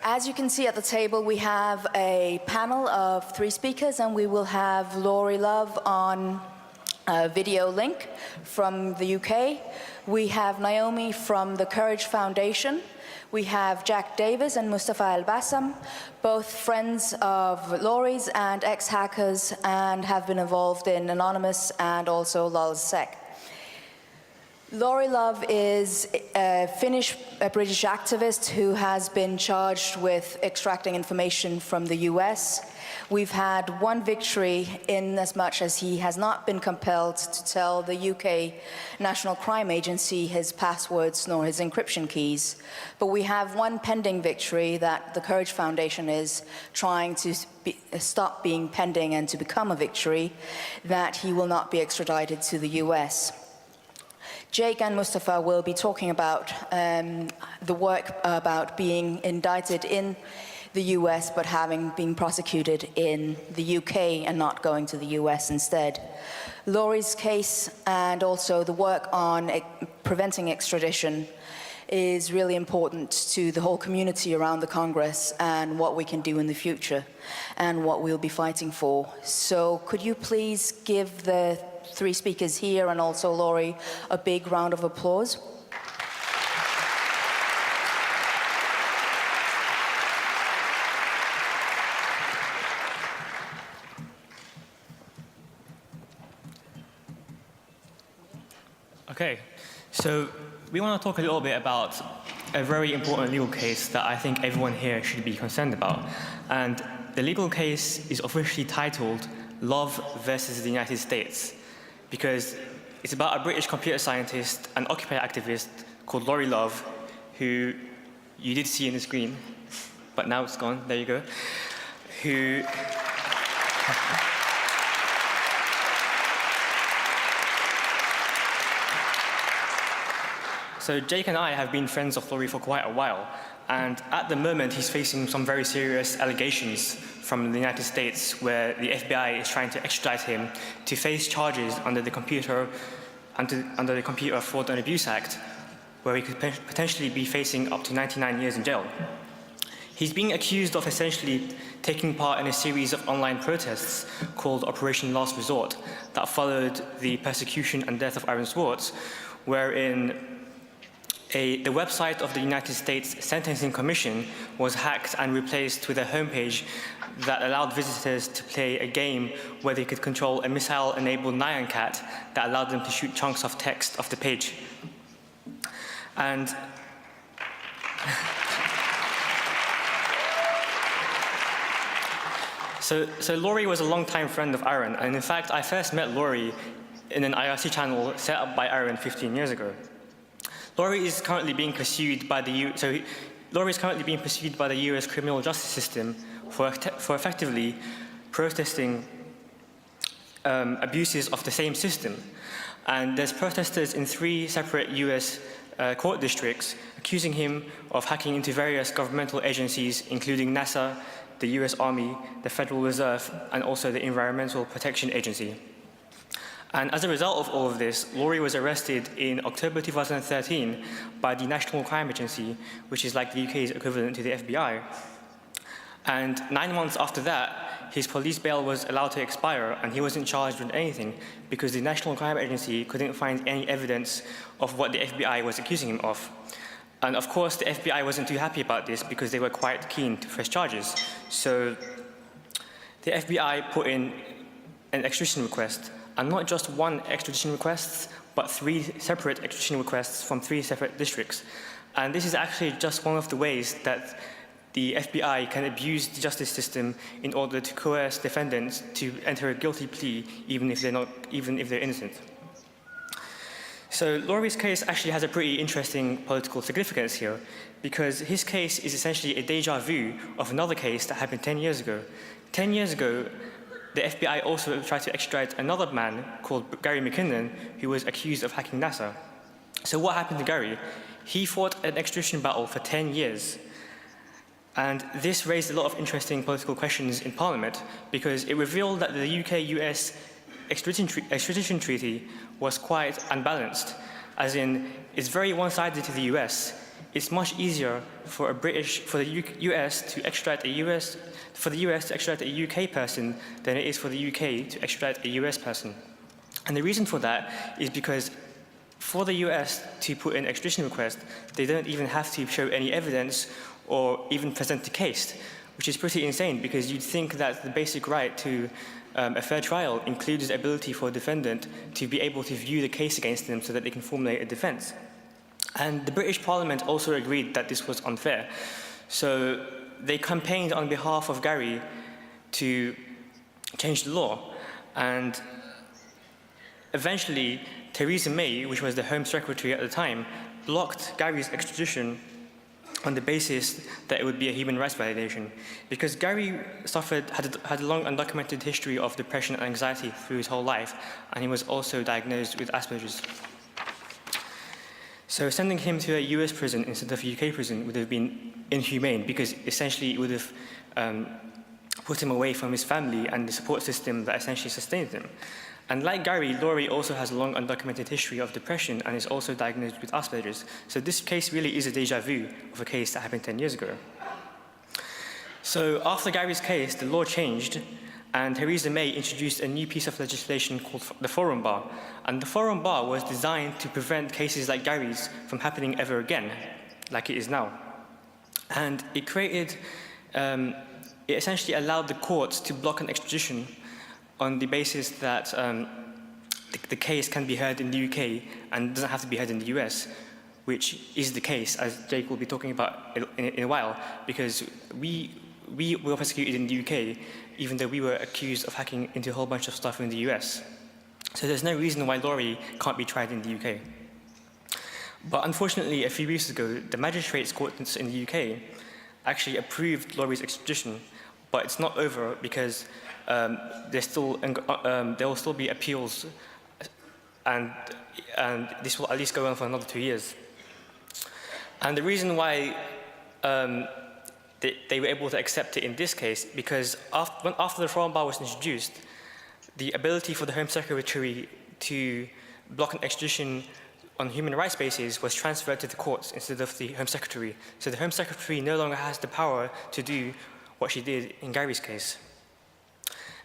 As you can see at the table, we have a panel of 3 speakers, and we will have Lauri Love on a video link from the UK. We have Naomi from the Courage Foundation. We have Jack Davis and Mustafa Al-Bassam, both friends of Lauri's and ex-hackers, and have been involved in Anonymous and also LulzSec. Lauri Love is a British activist who has been charged with extracting information from the US. We've had one victory in as much as he has not been compelled to tell the UK National Crime Agency his passwords nor his encryption keys. But we have one pending victory that the Courage Foundation is trying to stop being pending and to become a victory, that he will not be extradited to the US. Jake and Mustafa will be talking about the work about being indicted in the US but having been prosecuted in the UK and not going to the US instead. Lauri's case and also the work on preventing extradition is really important to the whole community around the Congress and what we can do in the future and what we'll be fighting for. So could you please give the 3 speakers here and also Lauri a big round of applause? Okay, so we want to talk a little bit about a very important legal case that I think everyone here should be concerned about. And the legal case is officially titled Love versus the United States, because it's about a British computer scientist and Occupy activist called Lauri Love, who you did see in the screen, but now it's gone, there you go, who So Jake and I have been friends of Lauri for quite a while, and at the moment he's facing some very serious allegations from the United States where the FBI is trying to extradite him to face charges under the Computer Fraud and Abuse Act, where he could potentially be facing up to 99 years in jail. He's being accused of essentially taking part in a series of online protests called Operation Last Resort that followed the persecution and death of Aaron Swartz, wherein the website of the United States Sentencing Commission was hacked and replaced with a homepage that allowed visitors to play a game where they could control a missile-enabled Nyan Cat that allowed them to shoot chunks of text off the page. And so Lauri was a long-time friend of Aaron, and in fact, I first met Lauri in an IRC channel set up by Aaron 15 years ago. Lauri is currently being pursued by the US criminal justice system for effectively protesting abuses of the same system. And there's protesters in 3 separate US court districts accusing him of hacking into various governmental agencies, including NASA, the US Army, the Federal Reserve, and also the Environmental Protection Agency. And as a result of all of this, Lauri was arrested in October 2013 by the National Crime Agency, which is like the UK's equivalent to the FBI. And 9 months after that, his police bail was allowed to expire, and he wasn't charged with anything because the National Crime Agency couldn't find any evidence of what the FBI was accusing him of. And of course, the FBI wasn't too happy about this because they were quite keen to press charges. So the FBI put in an extradition request, and not just 1 extradition request, but 3 separate extradition requests from 3 separate districts. And this is actually just one of the ways that the FBI can abuse the justice system in order to coerce defendants to enter a guilty plea, even if they're innocent. So Lauri's case actually has a pretty interesting political significance here, because his case is essentially a déjà vu of another case that happened 10 years ago. 10 years ago, the FBI also tried to extradite another man called Gary McKinnon, who was accused of hacking NASA. So what happened to Gary? He fought an extradition battle for 10 years. And this raised a lot of interesting political questions in Parliament, because it revealed that the UK-US extradition treaty was quite unbalanced, as in, it's very one-sided to the US. it's much easier for the US to extradite a UK person than it is for the UK to extradite a US person. And the reason for that is because for the US to put in an extradition request, they don't even have to show any evidence or even present the case, which is pretty insane, because you'd think that the basic right to a fair trial includes the ability for a defendant to be able to view the case against them so that they can formulate a defense. And the British Parliament also agreed that this was unfair. So they campaigned on behalf of Gary to change the law. And eventually, Theresa May, which was the Home Secretary at the time, blocked Gary's extradition on the basis that it would be a human rights violation, because Gary had a long undocumented history of depression and anxiety through his whole life, and he was also diagnosed with Asperger's. So sending him to a US prison instead of a UK prison would have been inhumane, because essentially it would have put him away from his family and the support system that essentially sustained him. And like Gary, Lauri also has a long undocumented history of depression and is also diagnosed with Asperger's. So this case really is a déjà vu of a case that happened 10 years ago. So after Gary's case, the law changed, and Theresa May introduced a new piece of legislation called the Forum Bar. And the Forum Bar was designed to prevent cases like Gary's from happening ever again, like it is now. And it it essentially allowed the courts to block an extradition on the basis that the case can be heard in the UK and doesn't have to be heard in the US, which is the case, as Jake will be talking about in a while, because we were persecuted in the UK, even though we were accused of hacking into a whole bunch of stuff in the US. So there's no reason why Lauri can't be tried in the UK. But unfortunately, a few weeks ago, the magistrates' courts in the UK actually approved Lauri's extradition, but it's not over because there will still be appeals, and this will at least go on for another 2 years. And the reason why they were able to accept it in this case, because after the Forum Bar was introduced, the ability for the Home Secretary to block an extradition on human rights basis was transferred to the courts instead of the Home Secretary. So the Home Secretary no longer has the power to do what she did in Gary's case.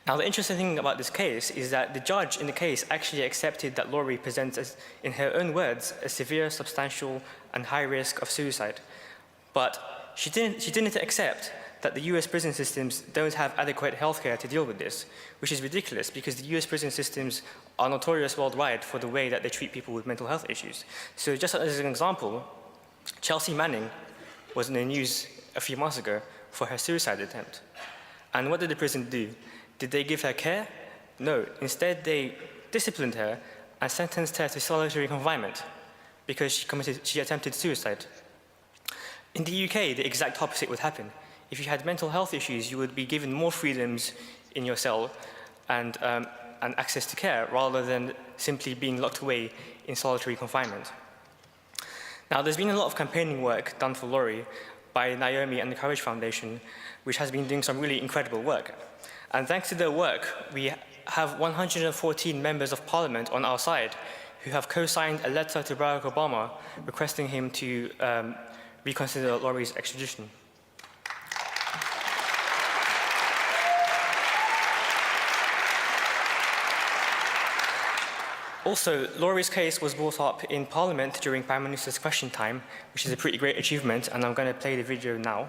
Now, the interesting thing about this case is that the judge in the case actually accepted that Lauri presents, as, in her own words, a severe, substantial, and high risk of suicide. But she didn't accept that the US prison systems don't have adequate healthcare to deal with this, which is ridiculous because the US prison systems are notorious worldwide for the way that they treat people with mental health issues. So just as an example, Chelsea Manning was in the news a few months ago for her suicide attempt. And what did the prison do? Did they give her care? No. Instead, they disciplined her and sentenced her to solitary confinement because she attempted suicide. In the UK, the exact opposite would happen. If you had mental health issues, you would be given more freedoms in your cell and access to care rather than simply being locked away in solitary confinement. Now, there's been a lot of campaigning work done for Lauri by Naomi and the Courage Foundation, which has been doing some really incredible work. And thanks to their work, we have 114 members of parliament on our side who have co-signed a letter to Barack Obama requesting him to reconsider Lauri's extradition. Also, Lauri's case was brought up in Parliament during Prime Minister's question time, which is a pretty great achievement, and I'm going to play the video now.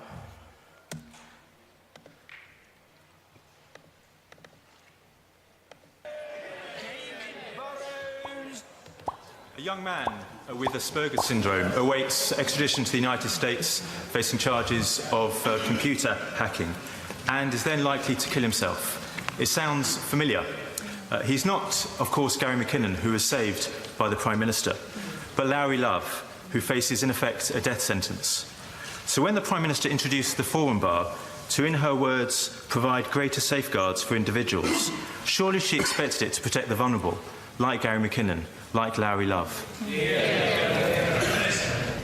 A young man with Asperger syndrome awaits extradition to the United States, facing charges of computer hacking, and is then likely to kill himself. It sounds familiar. He's not, of course, Gary McKinnon, who was saved by the Prime Minister, but Lauri Love, who faces, in effect, a death sentence. So when the Prime Minister introduced the Forum Bar to, in her words, provide greater safeguards for individuals, surely she expected it to protect the vulnerable, like Gary McKinnon, like Lauri Love.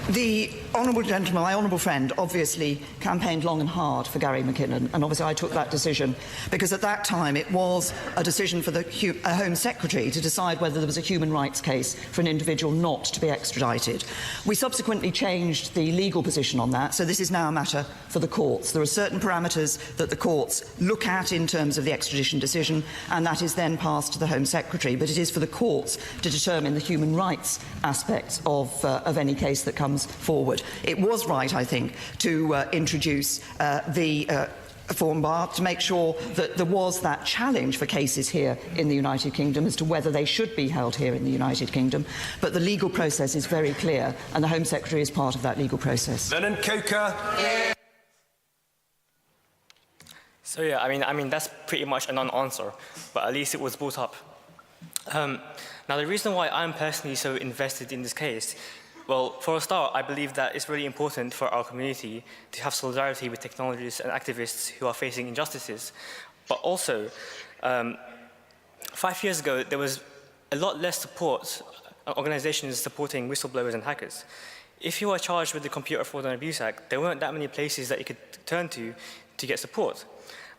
The honourable gentleman, my honourable friend, obviously campaigned long and hard for Gary McKinnon, and obviously I took that decision because at that time it was a decision for the Home Secretary to decide whether there was a human rights case for an individual not to be extradited. We subsequently changed the legal position on that, so this is now a matter for the courts. There are certain parameters that the courts look at in terms of the extradition decision, and that is then passed to the Home Secretary, but it is for the courts to determine the human rights aspects of any case that comes forward. It was right, I think, to introduce the form bar to make sure that there was that challenge for cases here in the United Kingdom as to whether they should be held here in the United Kingdom. But the legal process is very clear, and the Home Secretary is part of that legal process. Lennon Coker. So yeah, I mean that's pretty much a non-answer, but at least it was brought up. Now the reason why I'm personally so invested in this case, well, for a start, I believe that it's really important for our community to have solidarity with technologists and activists who are facing injustices. But also, 5 years ago, there was a lot less support, organizations supporting whistleblowers and hackers. If you were charged with the Computer Fraud and Abuse Act, there weren't that many places that you could turn to get support.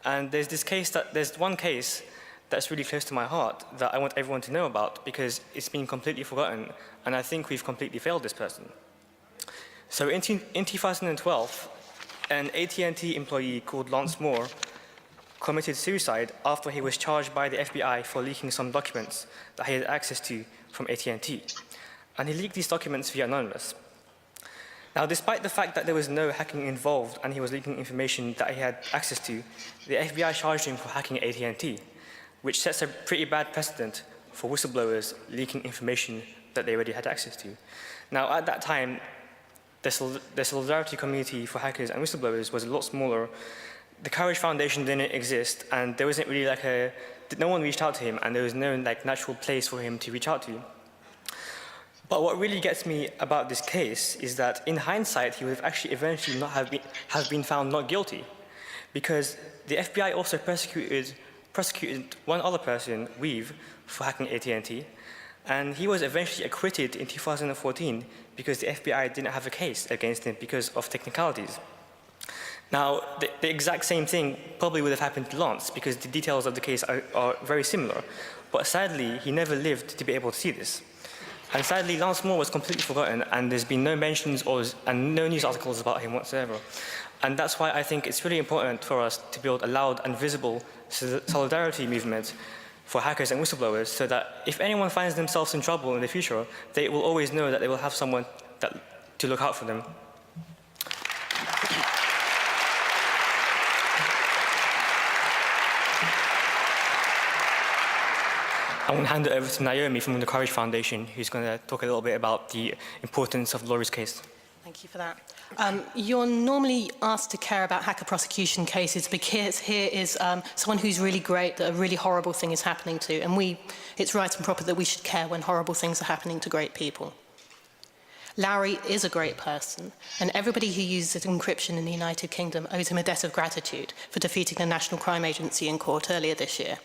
And there's one case that's really close to my heart that I want everyone to know about because it's been completely forgotten, and I think we've completely failed this person. So in 2012, an AT&T employee called Lance Moore committed suicide after he was charged by the FBI for leaking some documents that he had access to from AT&T. And he leaked these documents via Anonymous. Now, despite the fact that there was no hacking involved and he was leaking information that he had access to, the FBI charged him for hacking AT&T, which sets a pretty bad precedent for whistleblowers leaking information that they already had access to. Now, at that time, the solidarity community for hackers and whistleblowers was a lot smaller. The Courage Foundation didn't exist, and there wasn't really no one reached out to him, and there was no natural place for him to reach out to. But what really gets me about this case is that, in hindsight, he would have actually eventually not have been found not guilty, because the FBI also prosecuted one other person, Weave, for hacking AT&T, and he was eventually acquitted in 2014 because the FBI didn't have a case against him because of technicalities. Now, the exact same thing probably would have happened to Lance because the details of the case are very similar, but sadly, he never lived to be able to see this. And sadly, Lance Moore was completely forgotten, and there's been no mentions and no news articles about him whatsoever. And that's why I think it's really important for us to build a loud and visible solidarity movement for hackers and whistleblowers so that if anyone finds themselves in trouble in the future, they will always know that they will have someone to look out for them. I want to hand it over to Naomi from the Courage Foundation, who's going to talk a little bit about the importance of Lauri's case. Thank you for that. You're normally asked to care about hacker prosecution cases because here is someone who's really great that a really horrible thing is happening to, and it's right and proper that we should care when horrible things are happening to great people. Lauri is a great person, and everybody who uses encryption in the United Kingdom owes him a debt of gratitude for defeating the National Crime Agency in court earlier this year.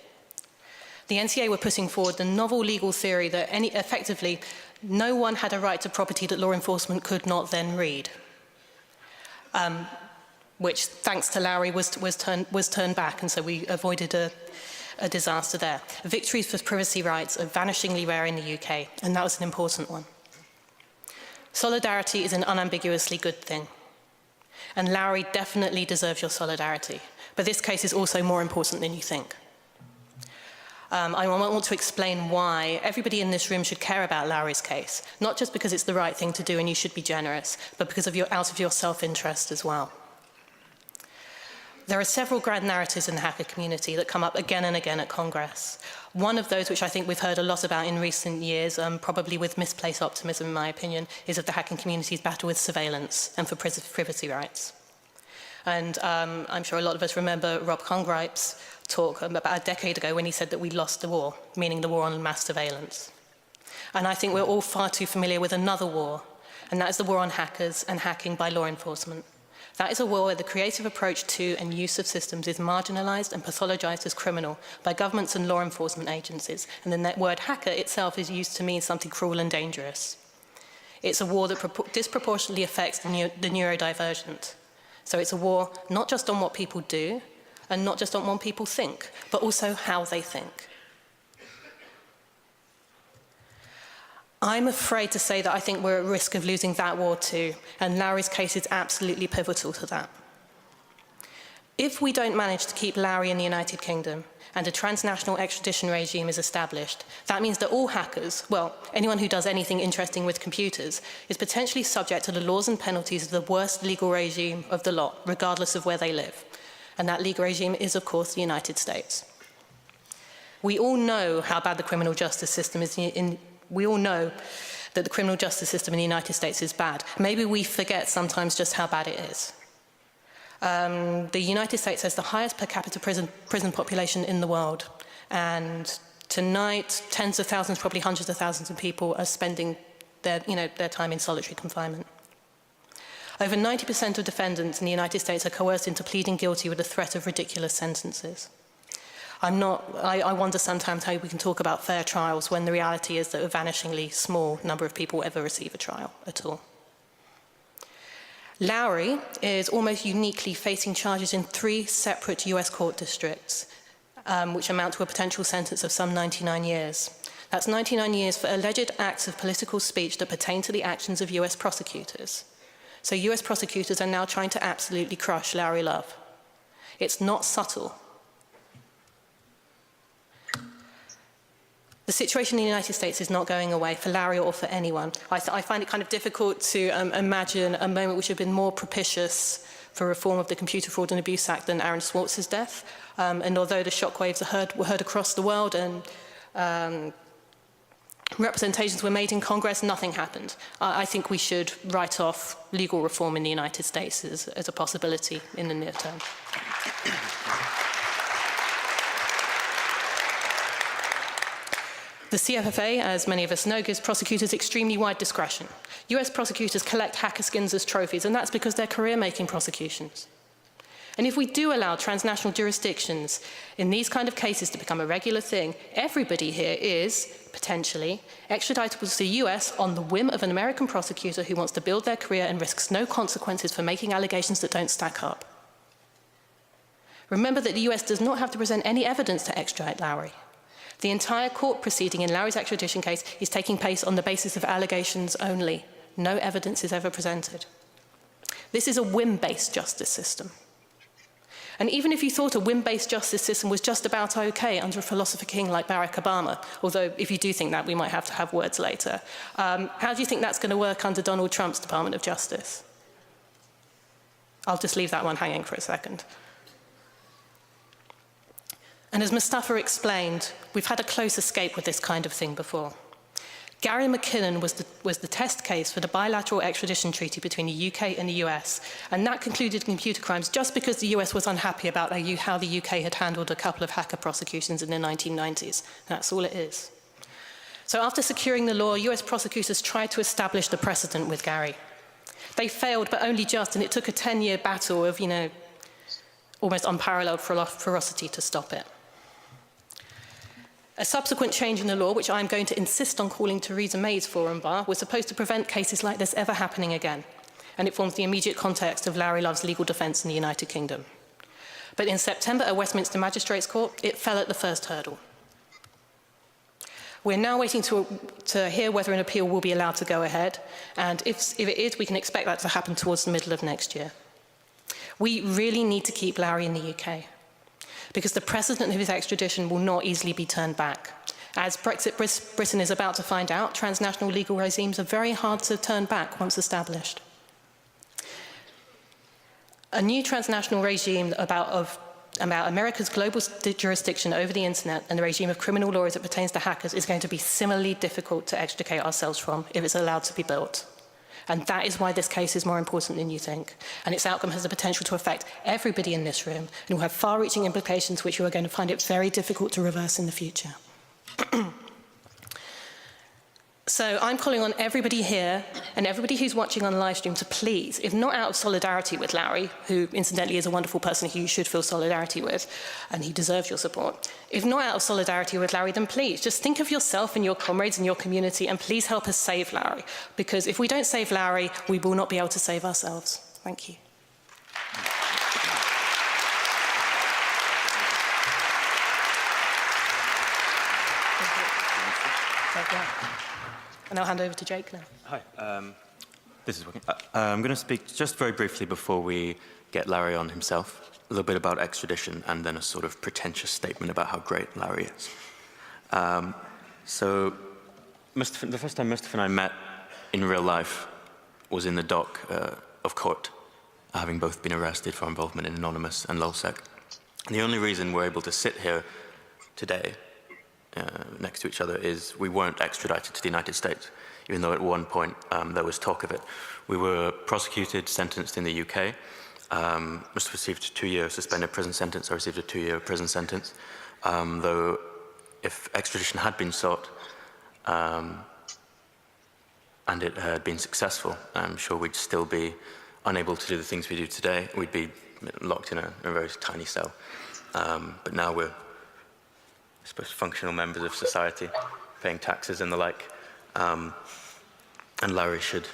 The NCA were putting forward the novel legal theory that effectively no one had a right to property that law enforcement could not then read, which, thanks to Lauri, was turned back, and so we avoided a disaster there. Victories for privacy rights are vanishingly rare in the UK, and that was an important one. Solidarity is an unambiguously good thing, and Lauri definitely deserves your solidarity, but this case is also more important than you think. I want to explain why everybody in this room should care about Lauri's case, not just because it's the right thing to do and you should be generous, but because out of your self-interest as well. There are several grand narratives in the hacker community that come up again and again at Congress. One of those, which I think we've heard a lot about in recent years, probably with misplaced optimism in my opinion, is of the hacking community's battle with surveillance and for privacy rights. And I'm sure a lot of us remember Rob Congripe's talk about a decade ago when he said that we lost the war, meaning the war on mass surveillance. And I think we're all far too familiar with another war, and that is the war on hackers and hacking by law enforcement. That is a war where the creative approach to and use of systems is marginalized and pathologized as criminal by governments and law enforcement agencies, and then that word hacker itself is used to mean something cruel and dangerous. It's a war that disproportionately affects the neurodivergent. So it's a war not just on what people do and not just on what people think, but also how they think. I'm afraid to say that I think we're at risk of losing that war too, and Lauri's case is absolutely pivotal to that. If we don't manage to keep Lauri in the United Kingdom and a transnational extradition regime is established, that means that all hackers, well, anyone who does anything interesting with computers, is potentially subject to the laws and penalties of the worst legal regime of the lot, regardless of where they live. And that legal regime is, of course, the United States. We all know how bad the criminal justice system is we all know that the criminal justice system in the United States is bad. Maybe we forget sometimes just how bad it is. The United States has the highest per capita prison population in the world. And tonight, tens of thousands, probably hundreds of thousands of people are spending their time in solitary confinement. Over 90% of defendants in the United States are coerced into pleading guilty with the threat of ridiculous sentences. I wonder sometimes how we can talk about fair trials when the reality is that a vanishingly small number of people ever receive a trial at all. Lauri is almost uniquely facing charges in 3 separate US court districts, which amount to a potential sentence of some 99 years. That's 99 years for alleged acts of political speech that pertain to the actions of US prosecutors. So US prosecutors are now trying to absolutely crush Lauri Love. It's not subtle. The situation in the United States is not going away for Lauri or for anyone. I find it kind of difficult to imagine a moment which would have been more propitious for reform of the Computer Fraud and Abuse Act than Aaron Swartz's death. And although the shockwaves were heard across the world and representations were made in Congress, nothing happened. I think we should write off legal reform in the United States as a possibility in the near term. The CFFA, as many of us know, gives prosecutors extremely wide discretion. US prosecutors collect hacker skins as trophies, and that's because they're career-making prosecutions. And if we do allow transnational jurisdictions in these kind of cases to become a regular thing, everybody here is, potentially, extraditable to the US on the whim of an American prosecutor who wants to build their career and risks no consequences for making allegations that don't stack up. Remember that the US does not have to present any evidence to extradite Lauri. The entire court proceeding in Lauri's extradition case is taking place on the basis of allegations only. No evidence is ever presented. This is a whim-based justice system. And even if you thought a whim-based justice system was just about okay under a philosopher king like Barack Obama, although if you do think that, we might have to have words later, how do you think that's going to work under Donald Trump's Department of Justice? I'll just leave that one hanging for a second. And as Mustafa explained, we've had a close escape with this kind of thing before. Gary McKinnon was the test case for the bilateral extradition treaty between the UK and the US, and that concluded computer crimes just because the US was unhappy about how the UK had handled a couple of hacker prosecutions in the 1990s. That's all it is. So after securing the law, US prosecutors tried to establish the precedent with Gary. They failed, but only just, and it took a 10-year battle of, almost unparalleled ferocity to stop it. A subsequent change in the law, which I'm going to insist on calling Theresa May's forum bar, was supposed to prevent cases like this ever happening again, and it forms the immediate context of Lauri Love's legal defence in the United Kingdom. But in September at Westminster Magistrates Court, it fell at the first hurdle. We're now waiting to hear whether an appeal will be allowed to go ahead, and if it is, we can expect that to happen towards the middle of next year. We really need to keep Lauri in the UK, because the precedent of his extradition will not easily be turned back. As Brexit Britain is about to find out, transnational legal regimes are very hard to turn back once established. A new transnational regime about America's global jurisdiction over the internet and the regime of criminal law as it pertains to hackers is going to be similarly difficult to extricate ourselves from if it's allowed to be built. And that is why this case is more important than you think. And its outcome has the potential to affect everybody in this room and will have far-reaching implications which you are going to find it very difficult to reverse in the future. So I'm calling on everybody here and everybody who's watching on the live stream to please, if not out of solidarity with Lauri, who incidentally is a wonderful person who you should feel solidarity with, and he deserves your support, if not out of solidarity with Lauri, then please just think of yourself and your comrades and your community and please help us save Lauri. Because if we don't save Lauri, we will not be able to save ourselves. Thank you. And I'll hand over to Jake now. Hi, this is working. I'm going to speak just very briefly before we get Lauri on himself, a little bit about extradition and then a sort of pretentious statement about how great Lauri is. So the first time Mustafa and I met in real life was in the dock of court, having both been arrested for involvement in Anonymous and LulzSec. And the only reason we're able to sit here today next to each other is we weren't extradited to the United States, even though at one point there was talk of it. We were prosecuted, sentenced in the UK. Mustafa received a 2-year suspended prison sentence. I received a 2-year prison sentence. Though if extradition had been sought and it had been successful, I'm sure we'd still be unable to do the things we do today. We'd be locked in a very tiny cell. But now we're, I suppose, functional members of society, paying taxes and the like. And Lauri should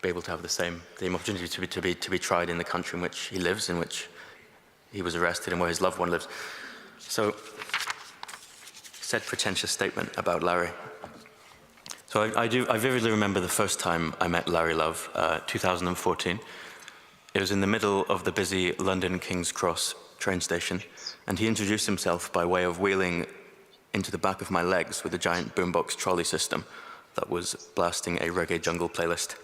be able to have the same opportunity to be tried in the country in which he lives, in which he was arrested, and where his loved one lives. So, said pretentious statement about Lauri. So I vividly remember the first time I met Lauri Love, 2014. It was in the middle of the busy London King's Cross train station, and he introduced himself by way of wheeling into the back of my legs with a giant boombox trolley system that was blasting a reggae jungle playlist.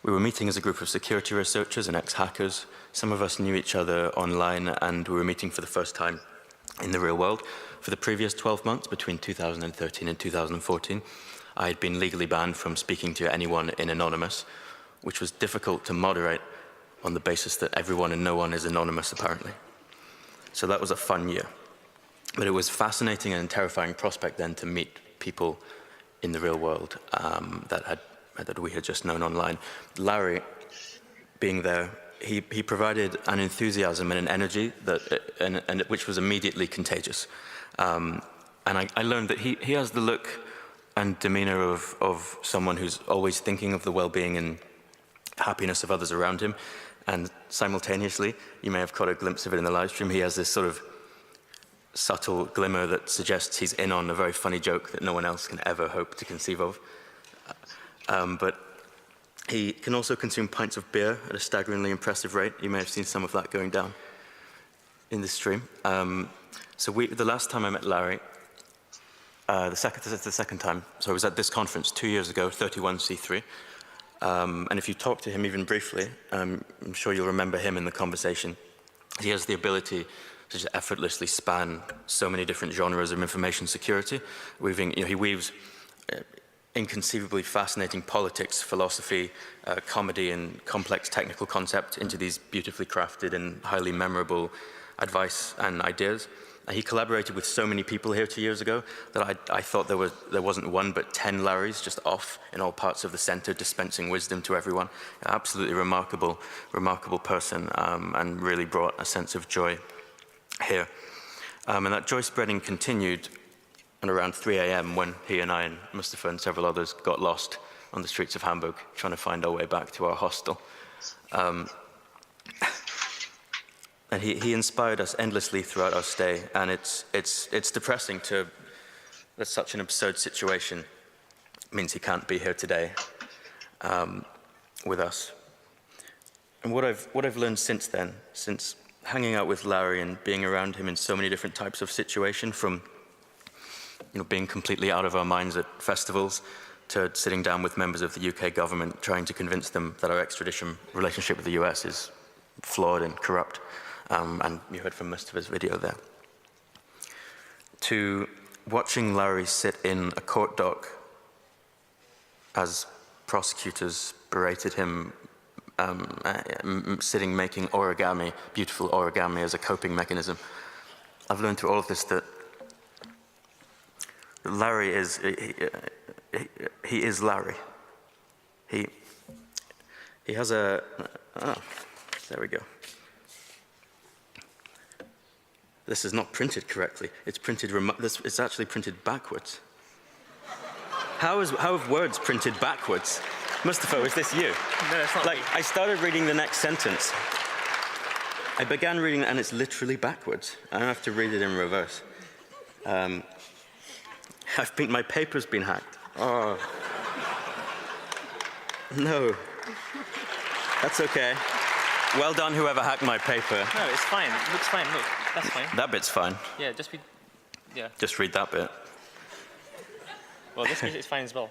We were meeting as a group of security researchers and ex-hackers. Some of us knew each other online, and we were meeting for the first time in the real world. For the previous 12 months, between 2013 and 2014, I had been legally banned from speaking to anyone in Anonymous, which was difficult to moderate on the basis that everyone and no one is anonymous, apparently. So that was a fun year. But it was fascinating and terrifying prospect then to meet people in the real world that we had just known online. Lauri, being there, he provided an enthusiasm and an energy that, which was immediately contagious. And I learned that he has the look and demeanor of someone who's always thinking of the well-being and happiness of others around him. And simultaneously, you may have caught a glimpse of it in the live stream, he has this sort of subtle glimmer that suggests he's in on a very funny joke that no one else can ever hope to conceive of. But he can also consume pints of beer at a staggeringly impressive rate. You may have seen some of that going down in this stream. So the last time I met Lauri, the second time, so I was at this conference 2 years ago, 31C3. And if you talk to him even briefly, I'm sure you'll remember him in the conversation. He has the ability to just effortlessly span so many different genres of information security. He weaves inconceivably fascinating politics, philosophy, comedy, and complex technical concept into these beautifully crafted and highly memorable advice and ideas. He collaborated with so many people here 2 years ago that I thought there wasn't one but 10 Lauris just off in all parts of the center, dispensing wisdom to everyone. Absolutely remarkable person, and really brought a sense of joy here. And that joy spreading continued at around 3 a.m. when he and I and Mustafa and several others got lost on the streets of Hamburg, trying to find our way back to our hostel. And he inspired us endlessly throughout our stay, and it's depressing that such an absurd situation means he can't be here today with us. And what I've learned since then, since hanging out with Lauri and being around him in so many different types of situations, from being completely out of our minds at festivals to sitting down with members of the UK government trying to convince them that our extradition relationship with the US is flawed and corrupt. And you heard from Mustafa's video there. To watching Lauri sit in a court dock as prosecutors berated him, sitting making origami, beautiful origami as a coping mechanism. I've learned through all of this that Lauri he is Lauri. He has a, there we go. This is not printed correctly. It's printed, it's actually printed backwards. How have words printed backwards? Mustafa, was this you? No, it's not. Like, I started reading the next sentence. I began reading it and it's literally backwards. I don't have to read it in reverse. My paper's been hacked. Oh. No. That's okay. Well done, whoever hacked my paper. No, it's fine. It looks fine. Look, that's fine. That bit's fine. Yeah, just read. Yeah. Just read that bit. Well, this bit is fine as well.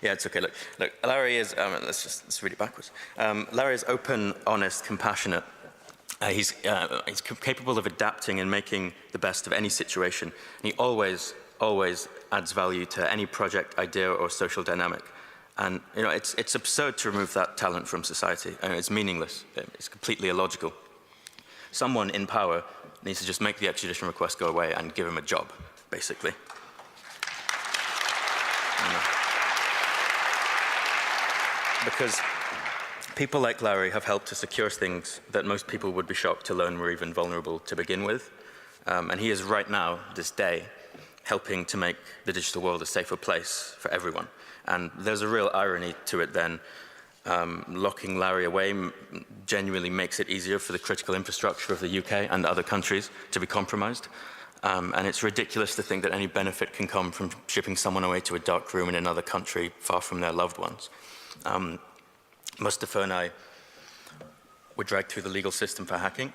Yeah, it's okay. Look, Lauri is, let's read it backwards. Lauri is open, honest, compassionate. He's capable of adapting and making the best of any situation. And he always adds value to any project, idea, or social dynamic. And you know, it's absurd to remove that talent from society. I mean, it's meaningless. It's completely illogical. Someone in power needs to just make the extradition request go away and give him a job, basically. Because people like Lauri have helped to secure things that most people would be shocked to learn were even vulnerable to begin with. And he is right now, this day, helping to make the digital world a safer place for everyone. And there's a real irony to it then. Locking Lauri away genuinely makes it easier for the critical infrastructure of the UK and other countries to be compromised. And it's ridiculous to think that any benefit can come from shipping someone away to a dark room in another country far from their loved ones. Mustafa and I were dragged through the legal system for hacking.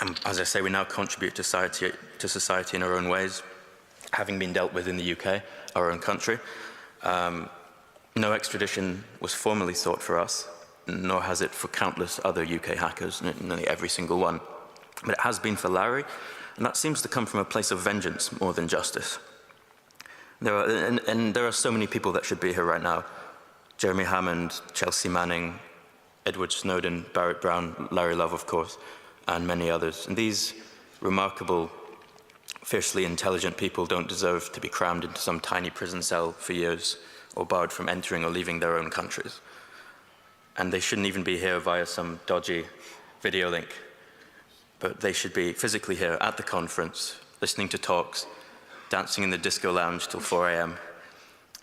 And as I say, we now contribute to society in our own ways, having been dealt with in the UK, our own country. No extradition was formally sought for us, nor has it for countless other UK hackers, nearly every single one. But it has been for Lauri, and that seems to come from a place of vengeance more than justice. There are so many people that should be here right now. Jeremy Hammond, Chelsea Manning, Edward Snowden, Barrett Brown, Lauri Love, of course, and many others. And these remarkable, fiercely intelligent people don't deserve to be crammed into some tiny prison cell for years or barred from entering or leaving their own countries. And they shouldn't even be here via some dodgy video link. But they should be physically here at the conference, listening to talks, dancing in the disco lounge till 4 a.m.,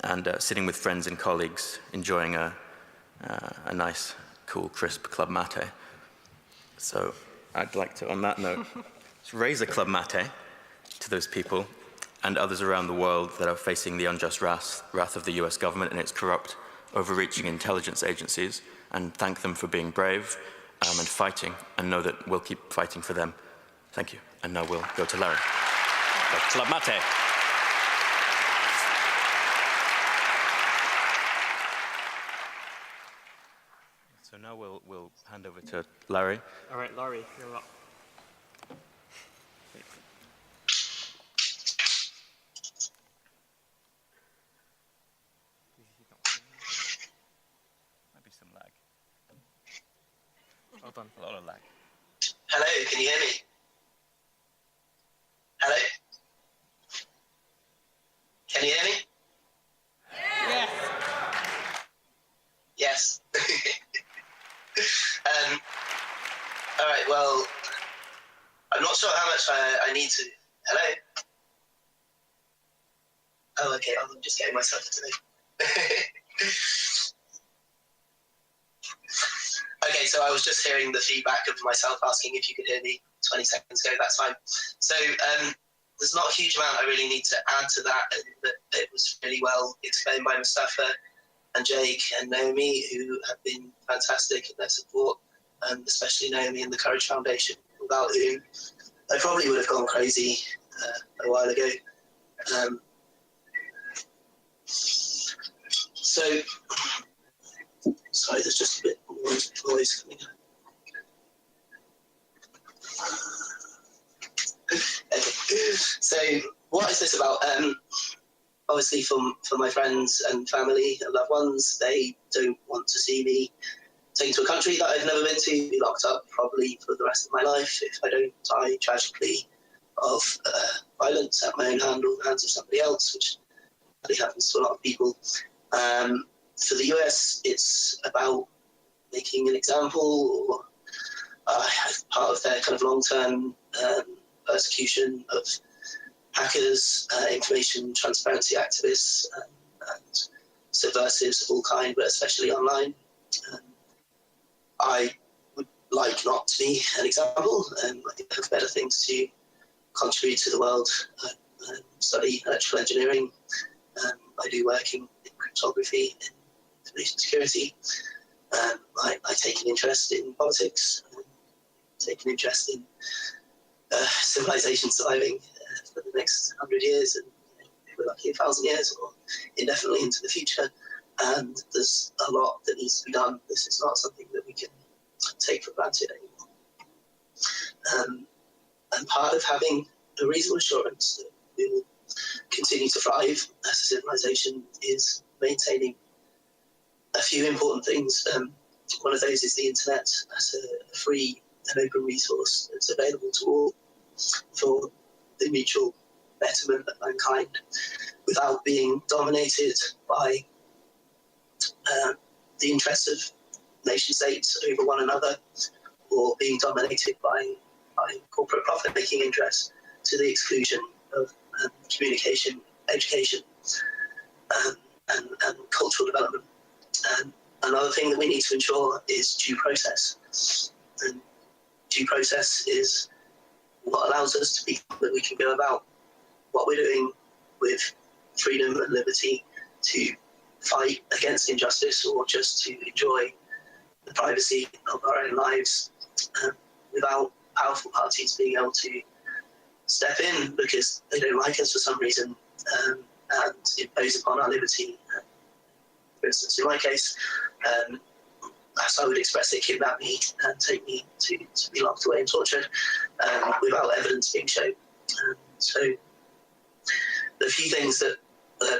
and sitting with friends and colleagues, enjoying a nice, cool, crisp club mate. So I'd like to, on that note, raise a club mate to those people and others around the world that are facing the unjust wrath of the US government and its corrupt, overreaching intelligence agencies, and thank them for being brave and fighting, and know that we'll keep fighting for them. Thank you. And now we'll go to Lauri. Club mate. So now we'll hand over to Lauri. All right, Lauri, you're up. Might be some lag. Well done. A lot of lag. Hello, can you hear me? Hello? Can you hear me? Yes. Yes. All right, well, I'm not sure how much I need to... Hello? Oh, okay, I'm just getting myself to know. Okay, so I was just hearing the feedback of myself asking if you could hear me 20 seconds ago, that's fine. So there's not a huge amount I really need to add to that. It was really well explained by Mustafa and Jake and Naomi, who have been fantastic in their support, and especially Naomi and the Courage Foundation, without whom I probably would have gone crazy a while ago. So, sorry, there's just a bit more noise coming out. Okay. So, what is this about? Obviously, for my friends and family and loved ones, they don't want to see me taken to a country that I've never been to, be locked up probably for the rest of my life if I don't die tragically of violence at my own hand or the hands of somebody else, which sadly happens to a lot of people. For the US, it's about making an example, or part of their kind of long-term persecution of hackers, information transparency activists, and subversives of all kind, but especially online. I would like not to be an example. I think I have better things to contribute to the world. I study electrical engineering. I do work in cryptography, in information security. I take an interest in politics, take an interest in civilization surviving for the next 100 years, and if we're lucky, 1,000 years, or indefinitely into the future. And there's a lot that needs to be done. This is not something that we can take for granted anymore. And part of having a reasonable assurance that we will continue to thrive as a civilization is maintaining a few important things. One of those is the internet as a free and open resource that's available to all for the mutual betterment of mankind, without being dominated by the interests of nation states over one another, or being dominated by corporate profit-making interests to the exclusion of communication, education, and cultural development. Another thing that we need to ensure is due process. And due process is what allows us to be that we can go about what we're doing with freedom and liberty to fight against injustice, or just to enjoy the privacy of our own lives, without powerful parties being able to step in because they don't like us for some reason, and impose upon our liberty. For instance, in my case, as I would express it, kidnap me and take me to be locked away and tortured without evidence being shown. So the few things that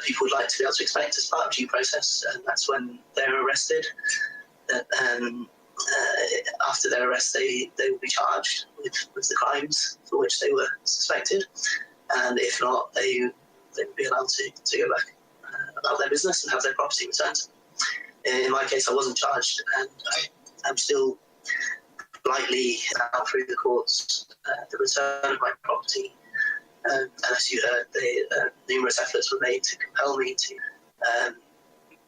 people would like to be able to expect as part of due process, and that's when they're arrested. After their arrest, they will be charged with the crimes for which they were suspected, and if not, they will be allowed to go back about their business and have their property returned. In my case, I wasn't charged, and I'm still lightly out through the courts the return of my property. And as you heard, numerous efforts were made to compel me to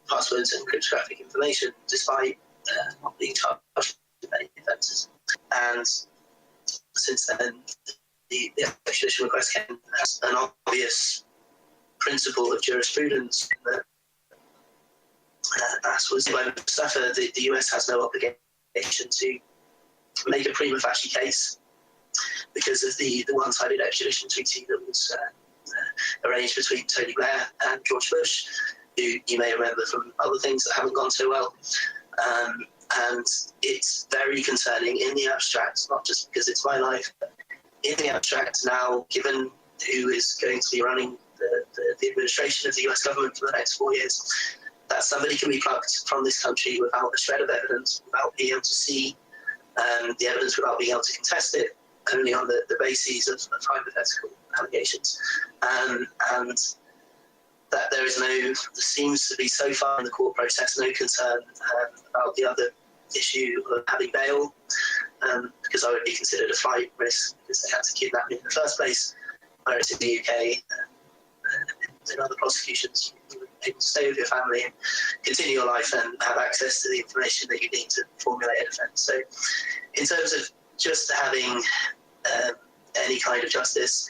passwords and cryptographic information, despite not being charged with any offences. And since then, the extradition request came as an obvious principle of jurisprudence that, as was by Mustafa, the US has no obligation to make a prima facie case because of the one-sided extradition treaty that was arranged between Tony Blair and George Bush, who you may remember from other things that haven't gone so well. And it's very concerning in the abstract, not just because it's my life, but in the abstract now, given who is going to be running the administration of the US government for the next 4 years, that somebody can be plucked from this country without a shred of evidence, without being able to see the evidence, without being able to contest it, only on the bases of hypothetical allegations. And that there seems to be so far in the court process no concern about the other issue of having bail, because I would be considered a flight risk because they had to kidnap me in the first place, whereas in the UK, in other prosecutions, you were able to stay with your family and continue your life and have access to the information that you need to formulate a defence. So in terms of just having any kind of justice,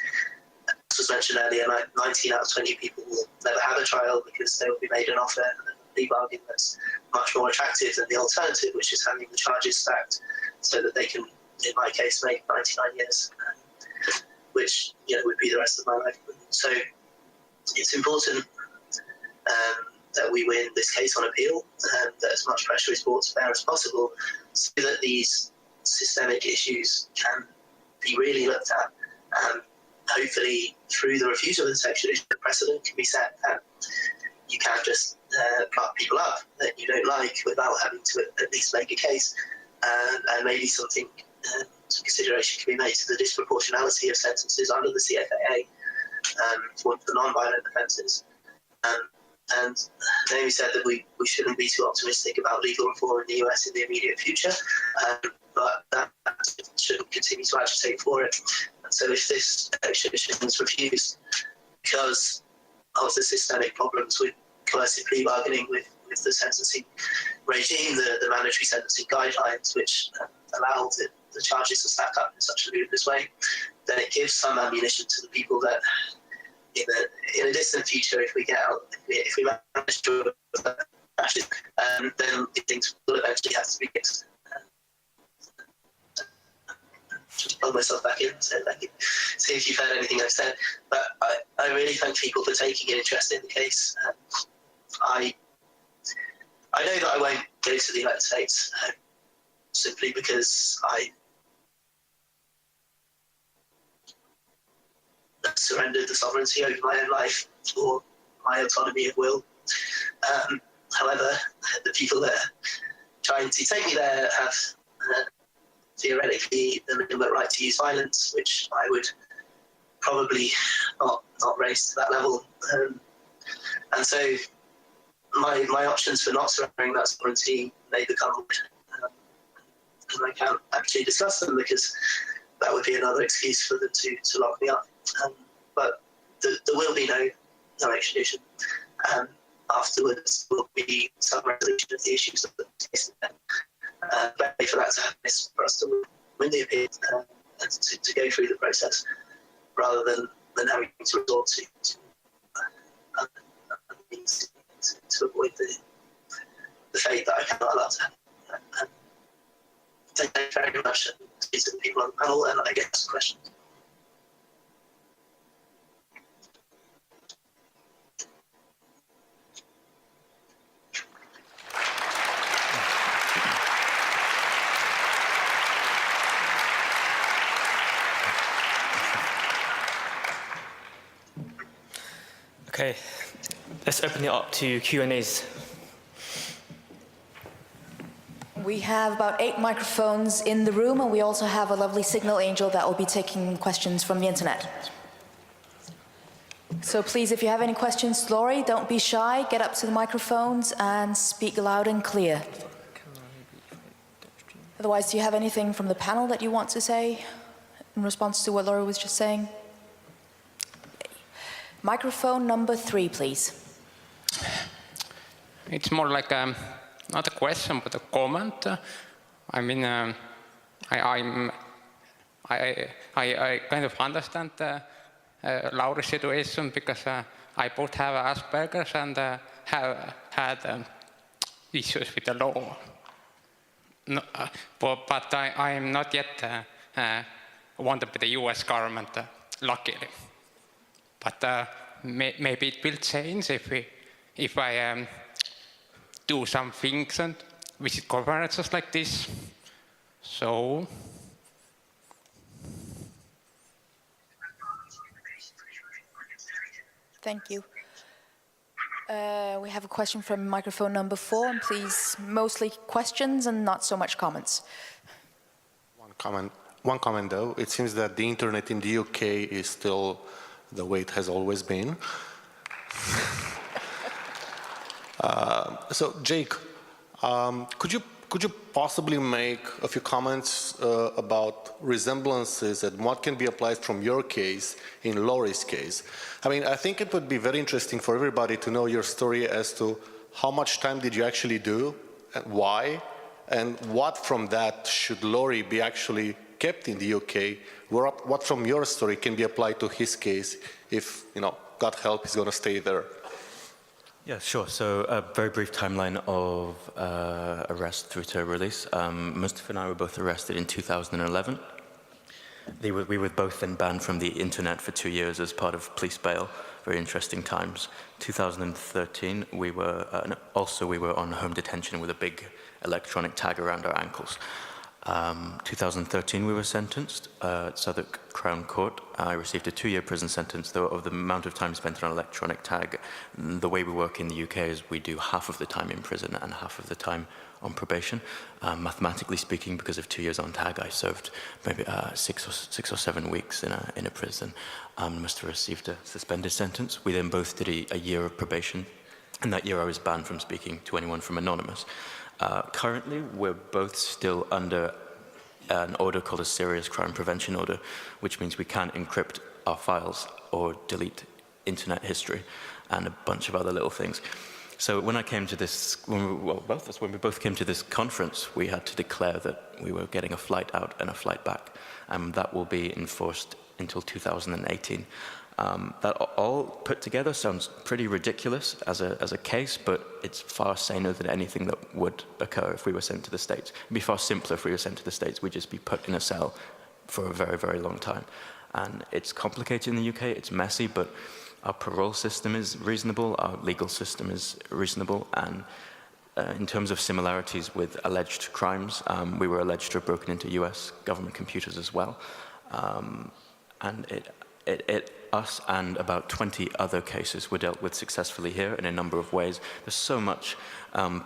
as was mentioned earlier, like 19 out of 20 people will never have a trial because they will be made an offer, a plea bargain that's much more attractive than the alternative, which is having the charges stacked so that they can, in my case, make 99 years, which would be the rest of my life. So it's important that we win this case on appeal, that as much pressure is brought to bear as possible so that these systemic issues can be really looked at. Hopefully, through the refusal of this extradition, the precedent can be set that you can't just pluck people up that you don't like without having to at least make a case, and maybe some consideration can be made to the disproportionality of sentences under the CFAA for non-violent offences. And Naomi said that we shouldn't be too optimistic about legal reform in the US in the immediate future, but that shouldn't continue to agitate for it. And so if this extradition is refused because of the systemic problems with coercive plea bargaining, with the sentencing regime, the mandatory sentencing guidelines, which allow the charges to stack up in such a ludicrous way, then it gives some ammunition to the people that in a distant future, if we manage to then things will eventually have to be fixed. Just plug myself back in, so thank you. See if you've heard anything I've said. But I really thank people for taking an interest in the case. I know that I won't go to the United States simply because I surrendered the sovereignty over my own life or my autonomy of will. However, the people that are trying to take me there have theoretically the legitimate right to use violence, which I would probably not raise to that level. And so my options for not surrendering that sovereignty may become and I can't actually discuss them because that would be another excuse for them to lock me up. But there will be no extradition. Afterwards, will be some resolution of the issues of the case. But for that to happen is for us to win the appeal and to go through the process rather than having to resort to avoid the fate that I cannot allow to happen. Thank you very much to the people on the panel, and I get some questions. Okay, let's open it up to Q&As. We have about 8 microphones in the room, and we also have a lovely signal angel that will be taking questions from the internet. So please, if you have any questions, Lauri, don't be shy. Get up to the microphones and speak loud and clear. Otherwise, do you have anything from the panel that you want to say in response to what Lauri was just saying? Microphone number 3, please. It's more like not a question, but a comment. I mean, I kind of understand Lauri's situation because I both have Asperger's and have had issues with the law. No, but I am not yet wanted by the US government, luckily. But maybe it will change if I do some things and visit conferences like this. So. Thank you. We have a question from microphone number 4, and please, mostly questions and not so much comments. One comment though, it seems that the internet in the UK is still the way it has always been. So Jake, could you possibly make a few comments about resemblances and what can be applied from your case in Lauri's case? I mean, I think it would be very interesting for everybody to know your story as to how much time did you actually do, and why, and what from that should Lauri be actually kept in the UK, what from your story can be applied to his case if, you know, God help, he's going to stay there. Yeah, sure. So a very brief timeline of arrest through to release. Mustafa and I were both arrested in 2011. We were both then banned from the internet for 2 years as part of police bail. Very interesting times. 2013, we were on home detention with a big electronic tag around our ankles. 2013 we were sentenced at Southwark Crown Court. I received a 2-year prison sentence, though of the amount of time spent on electronic tag. The way we work in the UK is we do half of the time in prison and half of the time on probation. Mathematically speaking, because of 2 years on tag, I served maybe 6 or 7 weeks in a prison. Must have received a suspended sentence. We then both did a year of probation, and that year I was banned from speaking to anyone from Anonymous. Currently, we're both still under an order called a Serious Crime Prevention Order, which means we can't encrypt our files or delete internet history and a bunch of other little things. So when I came to this, when we both came to this conference, we had to declare that we were getting a flight out and a flight back, and that will be enforced until 2018. That all put together sounds pretty ridiculous as a case, but it's far saner than anything that would occur if we were sent to the States. It'd be far simpler if we were sent to the States. We'd just be put in a cell for a very, very long time. And it's complicated in the UK, it's messy, but our parole system is reasonable, our legal system is reasonable, and in terms of similarities with alleged crimes, we were alleged to have broken into US government computers as well. And us and about 20 other cases were dealt with successfully here in a number of ways. There's so much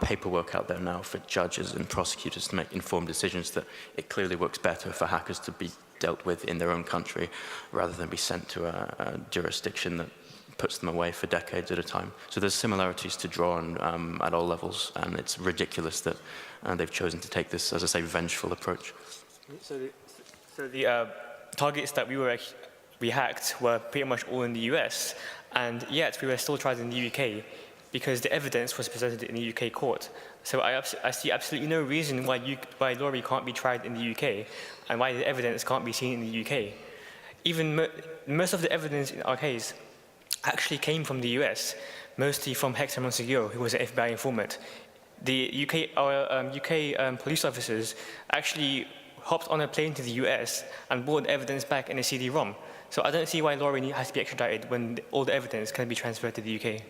paperwork out there now for judges and prosecutors to make informed decisions that it clearly works better for hackers to be dealt with in their own country rather than be sent to a jurisdiction that puts them away for decades at a time. So there's similarities to draw on at all levels, and it's ridiculous that they've chosen to take this, as I say, vengeful approach. So the targets that we hacked were pretty much all in the US, and yet we were still tried in the UK because the evidence was presented in the UK court. So I see absolutely no reason why Lauri can't be tried in the UK and why the evidence can't be seen in the UK. Even most of the evidence in our case actually came from the US, mostly from Hector Monsegueo, who was an FBI informant. Our UK police officers actually hopped on a plane to the US and brought evidence back in a CD-ROM. So I don't see why Lauri has to be extradited when all the evidence can be transferred to the UK.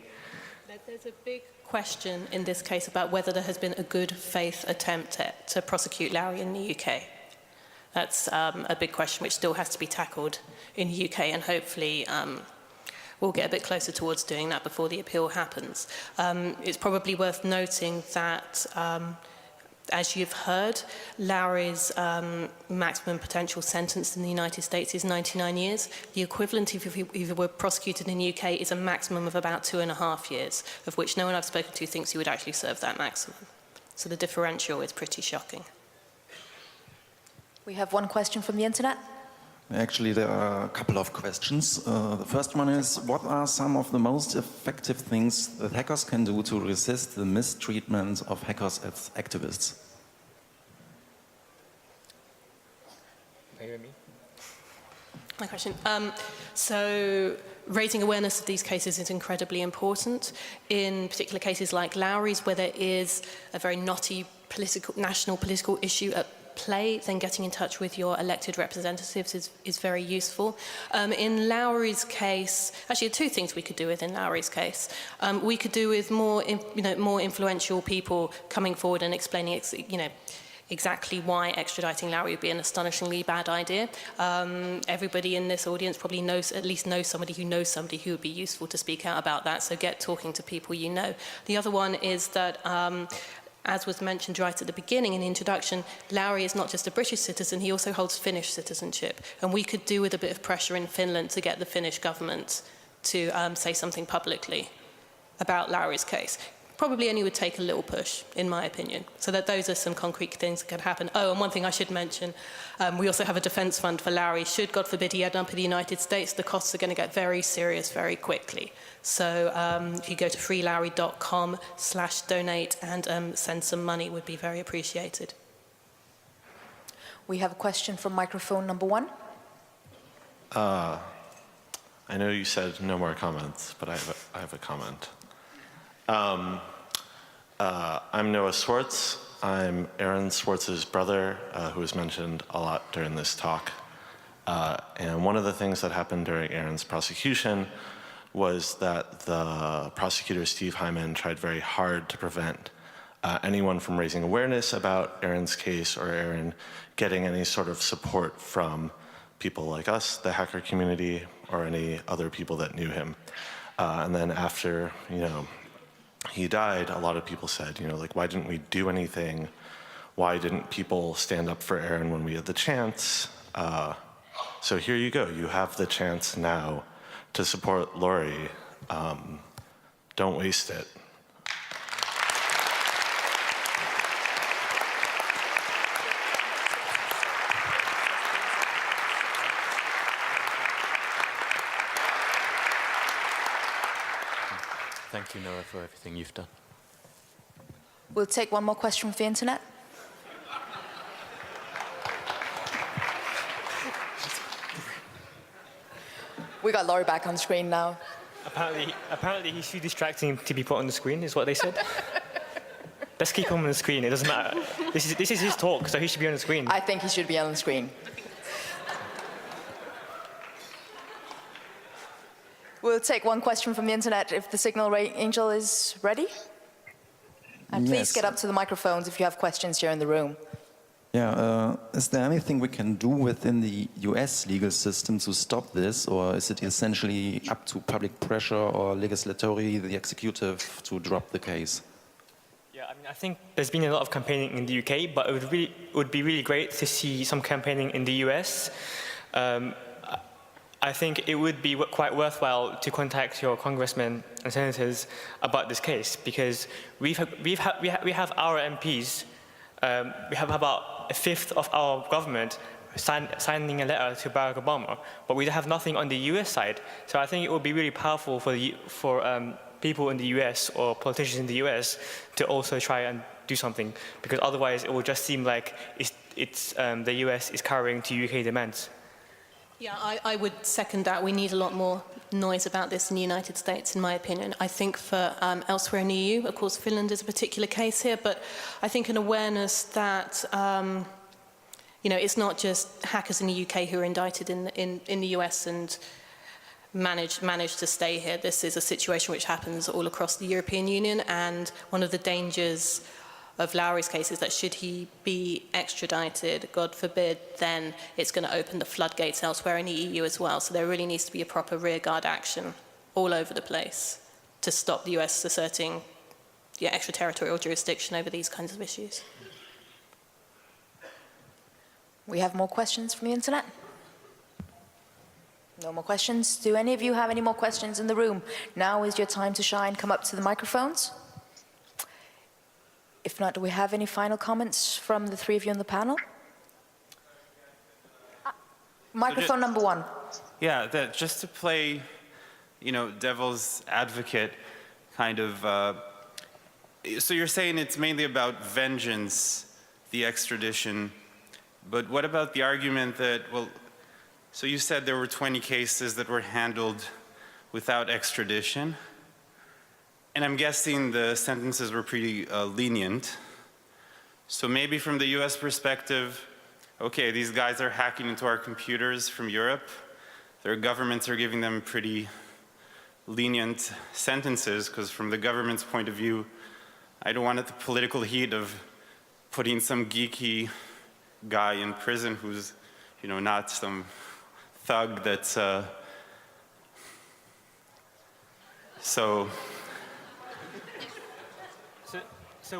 There's a big question in this case about whether there has been a good faith attempt to prosecute Lauri in the UK. That's a big question which still has to be tackled in the UK, and hopefully we'll get a bit closer towards doing that before the appeal happens. It's probably worth noting that as you've heard, Lauri's maximum potential sentence in the United States is 99 years. The equivalent, if he were prosecuted in the UK, is a maximum of about 2.5 years, of which no one I've spoken to thinks he would actually serve that maximum. So the differential is pretty shocking. We have one question from the internet. Actually, there are a couple of questions. The first one is, what are some of the most effective things that hackers can do to resist the mistreatment of hackers as activists? Can you hear me? My question. So raising awareness of these cases is incredibly important. In particular cases like Lauri's, where there is a very knotty national political issue at play, then getting in touch with your elected representatives is very useful. In Lauri's case, actually, two things we could do with in Lauri's case. We could do with more influential people coming forward and explaining, exactly why extraditing Lauri would be an astonishingly bad idea. Everybody in this audience probably at least knows somebody who would be useful to speak out about that. So get talking to people you know. The other one is that. As was mentioned right at the beginning in the introduction, Lauri is not just a British citizen, he also holds Finnish citizenship. And we could do with a bit of pressure in Finland to get the Finnish government to say something publicly about Lauri's case. Probably only would take a little push, in my opinion. So that those are some concrete things that can happen. Oh, and one thing I should mention, we also have a defence fund for Lauri. Should, God forbid, he end up in the United States, the costs are going to get very serious very quickly. So if you go to freelauri.com/donate and send some money, would be very appreciated. We have a question from microphone number 1. I know you said no more comments, but I have a comment. I'm Noah Swartz. I'm Aaron Swartz's brother, who was mentioned a lot during this talk. And one of the things that happened during Aaron's prosecution was that the prosecutor, Steve Hyman, tried very hard to prevent anyone from raising awareness about Aaron's case or Aaron getting any sort of support from people like us, the hacker community, or any other people that knew him. And then after, he died, a lot of people said, like, why didn't we do anything? Why didn't people stand up for Aaron when we had the chance? So here you go. You have the chance now to support Lauri. Don't waste it. Thank you, Noah, for everything you've done. We'll take one more question from the internet. We got Lauri back on screen now. Apparently he's too distracting to be put on the screen, is what they said. Let's keep him on the screen, it doesn't matter. This is his talk, so he should be on the screen. I think he should be on the screen. We'll take one question from the internet if the signal angel is ready. And please get up to the microphones if you have questions here in the room. Yeah, is there anything we can do within the US legal system to stop this, or is it essentially up to public pressure or legislatory, the executive, to drop the case? Yeah, I think there's been a lot of campaigning in the UK, but it would be really great to see some campaigning in the US. I think it would be quite worthwhile to contact your congressmen and senators about this case, because we have our MPs, we have about a fifth of our government signing a letter to Barack Obama, but we have nothing on the US side. So I think it would be really powerful for people in the US or politicians in the US to also try and do something, because otherwise it will just seem like the US is cowering to UK demands. Yeah, I would second that. We need a lot more noise about this in the United States, in my opinion. I think for elsewhere in the EU, of course, Finland is a particular case here, but I think an awareness that, it's not just hackers in the UK who are indicted in the US and manage to stay here. This is a situation which happens all across the European Union, and one of the dangers of Lauri's case is that should he be extradited, God forbid, then it's going to open the floodgates elsewhere in the EU as well. So there really needs to be a proper rearguard action all over the place to stop the US asserting extraterritorial jurisdiction over these kinds of issues. We have more questions from the internet? No more questions? Do any of you have any more questions in the room? Now is your time to shine. Come up to the microphones. If not, do we have any final comments from the three of you on the panel? Microphone number one. Yeah, just to play, devil's advocate, kind of. So you're saying it's mainly about vengeance, the extradition, but what about the argument that, so you said there were 20 cases that were handled without extradition? And I'm guessing the sentences were pretty lenient. So maybe from the US perspective, okay, these guys are hacking into our computers from Europe. Their governments are giving them pretty lenient sentences, because from the government's point of view, I don't want the political heat of putting some geeky guy in prison who's, not some thug that's, So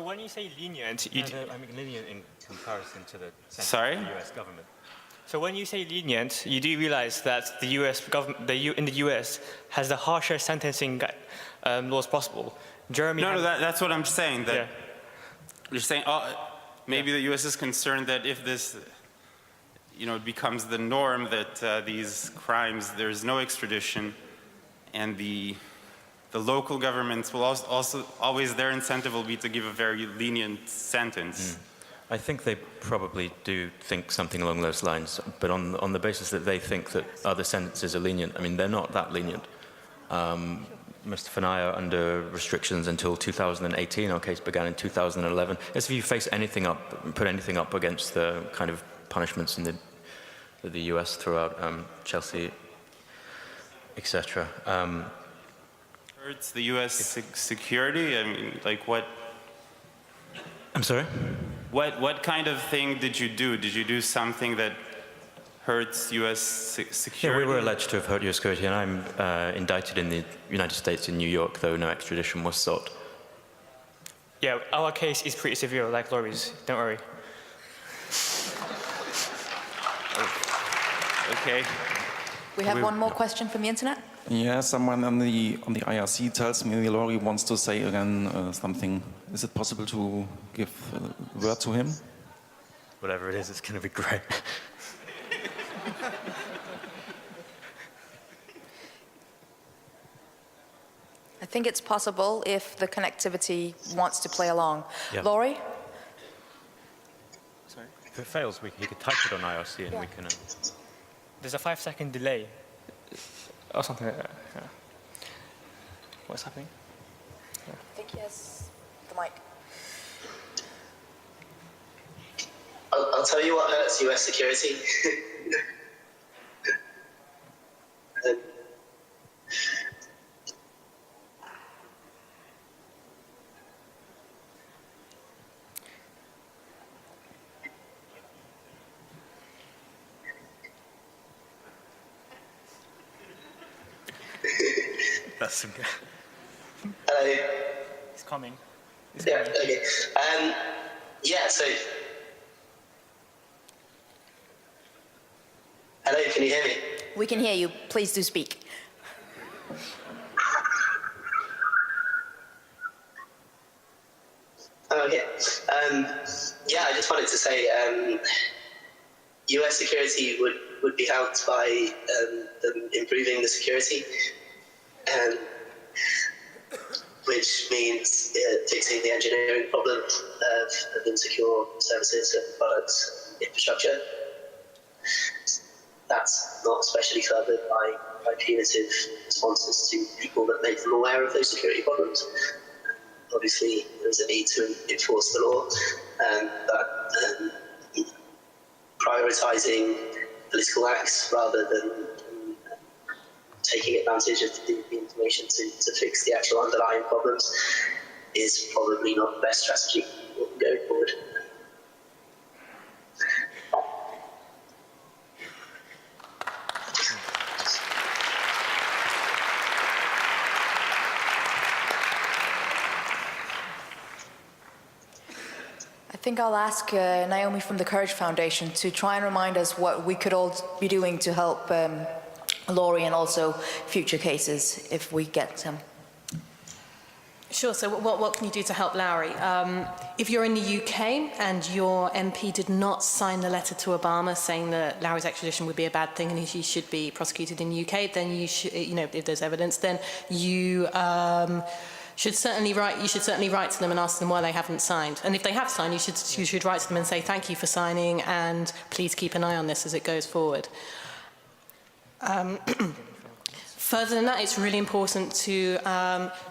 when you say lenient, lenient in comparison to the US government. So when you say lenient, you do realize that the US government, in the US, has the harsher sentencing laws possible. No, that's what I'm saying. That you're saying, maybe the US is concerned that if this, it becomes the norm that these crimes, there's no extradition, and the local governments will also always, their incentive will be to give a very lenient sentence. I think they probably do think something along those lines, but on the basis that they think that other sentences are lenient, they're not that lenient. Mustafa and I are under restrictions until 2018. Our case began in 2011. As if you put anything up against the kind of punishments in the US throughout Chelsea, etc. Hurts the US security? Like what? I'm sorry? What kind of thing did you do? Did you do something that hurts U.S. security? Yeah, we were alleged to have hurt U.S. security, and I'm indicted in the United States in New York, though no extradition was sought. Yeah, our case is pretty severe, like Lauri's. Don't worry. Okay. We have one more question from the internet. Yeah, someone on the IRC tells me Lauri wants to say again something. Is it possible to give a word to him? Whatever it is, it's going to be great. I think it's possible if the connectivity wants to play along. Yeah. Lauri? Sorry? If it fails, he could type it on IRC and we can... There's a 5-second delay or something like that. Yeah. What's happening? I think he has the mic. I'll tell you what hurts US security. That's some good. Hello. It's coming. Yeah, okay. Yeah, so... Hello, can you hear me? We can hear you. Please do speak. Okay. Yeah, I just wanted to say US security would be helped by them improving the security, which means fixing the engineering problem of insecure services and products and infrastructure. That's not especially furthered by punitive responses to people that make them aware of those security problems. Obviously, there's a need to enforce the law, but prioritising political acts rather than taking advantage of the information to fix the actual underlying problems is probably not the best strategy going forward. I think I'll ask Naomi from the Courage Foundation to try and remind us what we could all be doing to help Lauri and also future cases if we get them. Sure, so what can you do to help Lauri? If you're in the UK and your MP did not sign the letter to Obama saying that Lauri's extradition would be a bad thing and he should be prosecuted in the UK, then you should, if there's evidence, then you should certainly write to them and ask them why they haven't signed. And if they have signed, you should write to them and say thank you for signing and please keep an eye on this as it goes forward. Further than that, it's really important to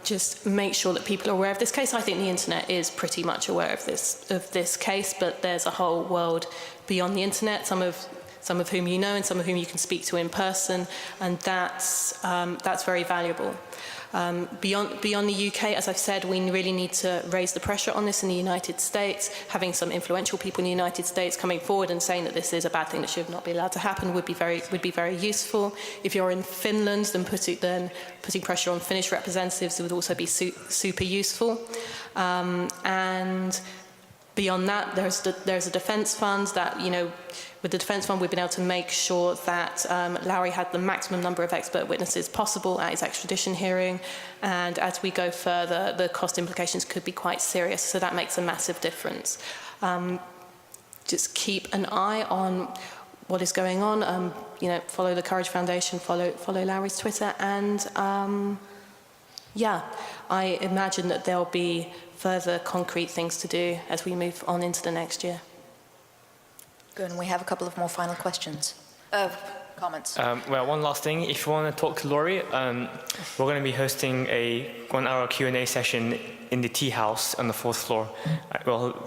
just make sure that people are aware of this case. I think the internet is pretty much aware of this case, but there's a whole world beyond the internet, some of whom you know and some of whom you can speak to in person, and that's very valuable. Beyond the UK, as I've said, we really need to raise the pressure on this in the United States. Having some influential people in the United States coming forward and saying that this is a bad thing that should not be allowed to happen would be very useful. If you're in Finland, then putting pressure on Finnish representatives would also be super useful. And beyond that, there's a defence fund that, with the defence fund, we've been able to make sure that Lauri had the maximum number of expert witnesses possible at his extradition hearing. And as we go further, the cost implications could be quite serious. So that makes a massive difference. Just keep an eye on what is going on. Follow the Courage Foundation, follow Lauri's Twitter, and I imagine that there'll be further concrete things to do as we move on into the next year. Good, and we have a couple of more final questions. Comments. Well, one last thing. If you want to talk to Lauri, we're going to be hosting a 1-hour Q&A session in the tea house on the 4th floor.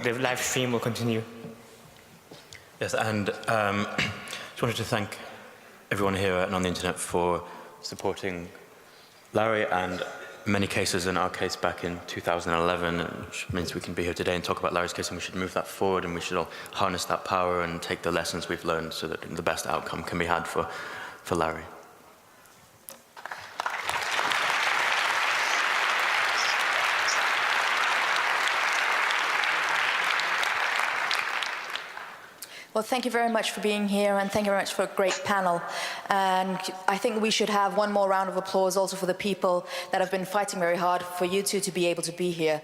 The live stream will continue. Yes, and just wanted to thank everyone here and on the internet for supporting Lauri and many cases, in our case back in 2011, which means we can be here today and talk about Lauri's case, and we should move that forward, and we should all harness that power and take the lessons we've learned so that the best outcome can be had for Lauri. Well, thank you very much for being here, and thank you very much for a great panel. And I think we should have one more round of applause also for the people that have been fighting very hard for you two to be able to be here.